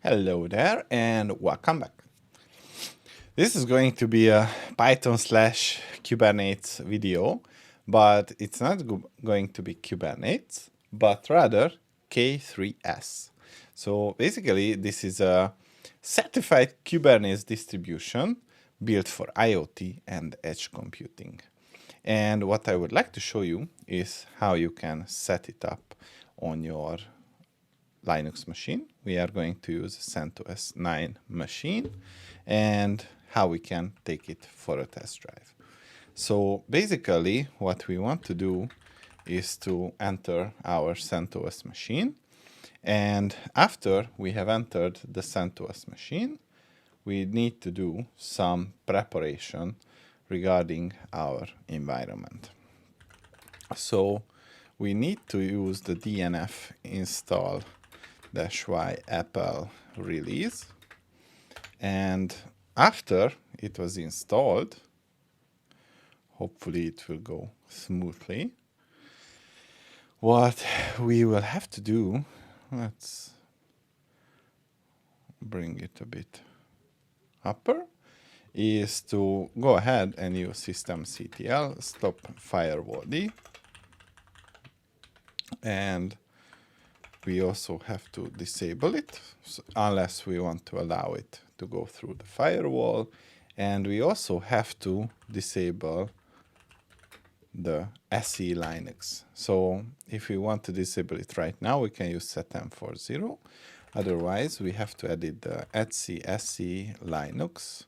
Hello there and welcome back. This is going to be a Python/Kubernetes video, but it's not going to be Kubernetes, but rather K3S. So basically, this is a certified Kubernetes distribution built for IoT and edge computing. And what I would like to show you is how you can set it up on your Linux machine. We are going to use CentOS 9 machine and how we can take it for a test drive. So basically what we want to do is to enter our CentOS machine, and after we have entered the CentOS machine, we need to do some preparation regarding our environment. So we need to use the DNF install -y Apple release, and after it was installed, hopefully it will go smoothly. What we will have to do, let's bring it a bit upper, is to go ahead and use systemctl stop firewall D, and we also have to disable it, unless we want to allow it to go through the firewall. And we also have to disable the SE Linux. So if we want to disable it right now, we can use setm40. Otherwise, we have to edit the etc SE Linux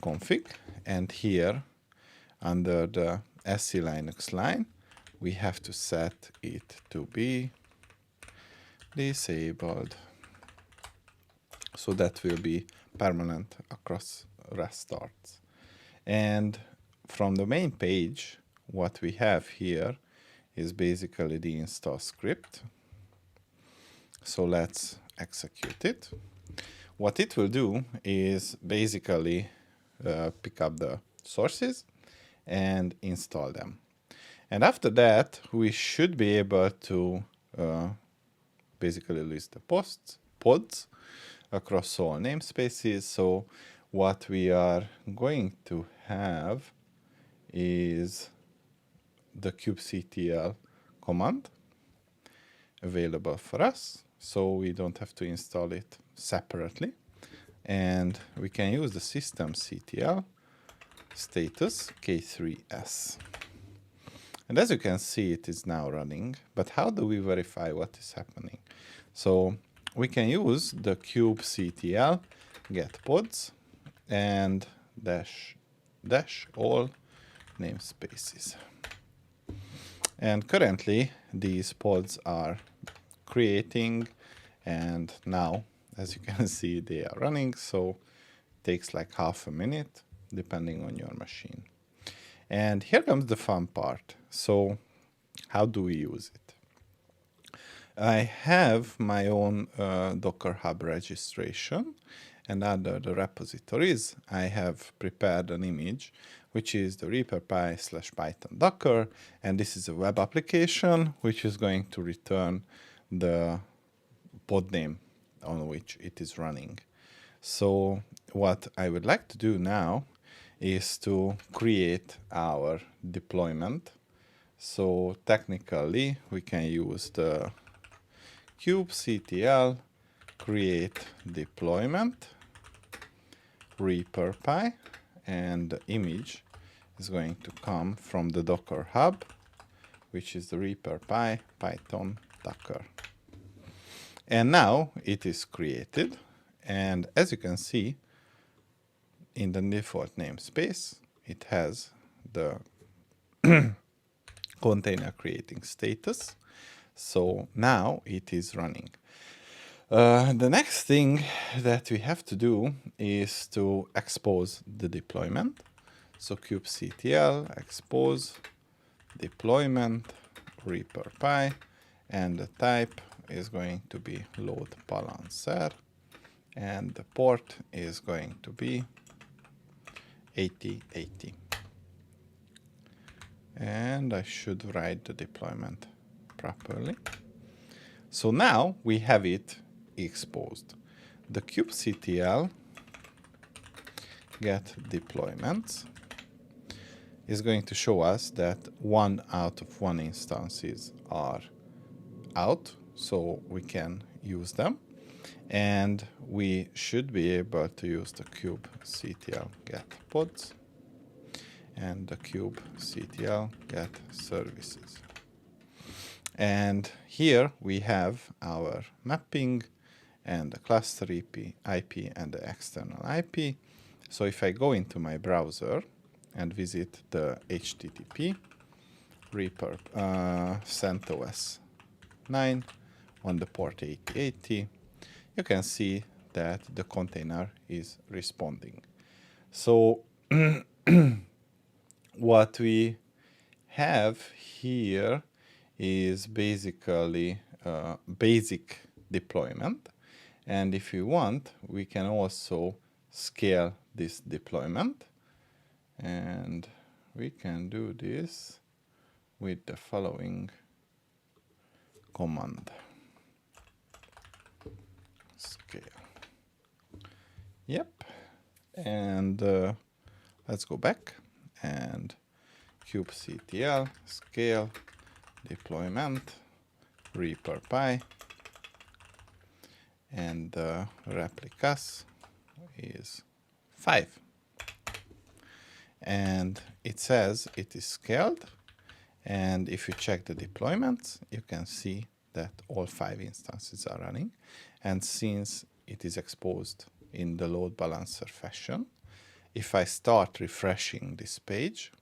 config. And here, under the SE Linux line, we have to set it to be disabled, so that will be permanent across restarts. And from the main page, what we have here is basically the install script. So let's execute it. What it will do is basically pick up the sources and install them. And after that, we should be able to basically list the pods across all namespaces. So what we are going to have is the kubectl command available for us, so we don't have to install it separately. And we can use the systemctl status K3S. And as you can see, it is now running. But how do we verify what is happening? So we can use the kubectl get pods and dash all namespaces. And currently these pods are creating, and now, as you can see, they are running. So it takes like half a minute depending on your machine. And here comes the fun part. So how do we use it? I have my own Docker Hub registration, and under the repositories, I have prepared an image, which is the reaper/python docker, and this is a web application, which is going to return the pod name on which it is running. So what I would like to do now is to create our deployment. So technically, we can use the kubectl create deployment reaper.py, and the image is going to come from the Docker Hub, which is the reaper.py python docker. And now it is created, and as you can see, in the default namespace, it has the container creating status. So now it is running. The next thing that we have to do is to expose the deployment. So kubectl expose deployment reaper.py, and the type is going to be load balancer, and the port is going to be 8080. And I should write the deployment properly. So now we have it exposed. the kubectl get deployments is going to show us that 1 out of 1 instances are out, so we can use them. And we should be able to use the kubectl get pods and the kubectl get services. And here we have our mapping and the cluster IP and the external IP. So if I go into my browser and visit the HTTP CentOS 9 on the port 8080, you can see that the container is responding. So what we have here is basically basic deployment. And if you want, we can also scale this deployment. And we can do this with the following command. Scale. Yep. And let's go back and kubectl scale deployment reaper.py, and the replicas is 5. And it says it is scaled. And if you check the deployments, you can see that all 5 instances are running. And since it is exposed in the load balancer fashion, if I start refreshing this page,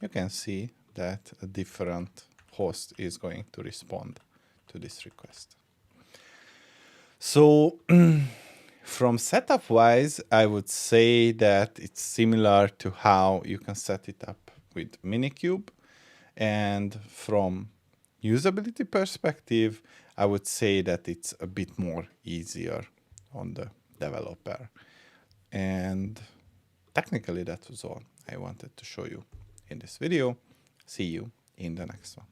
you can see that a different host is going to respond to this request. So from setup wise, I would say that it's similar to how you can set it up with Minikube. And from usability perspective, I would say that it's a bit more easier on the developer. And technically, that was all I wanted to show you in this video. See you in the next one.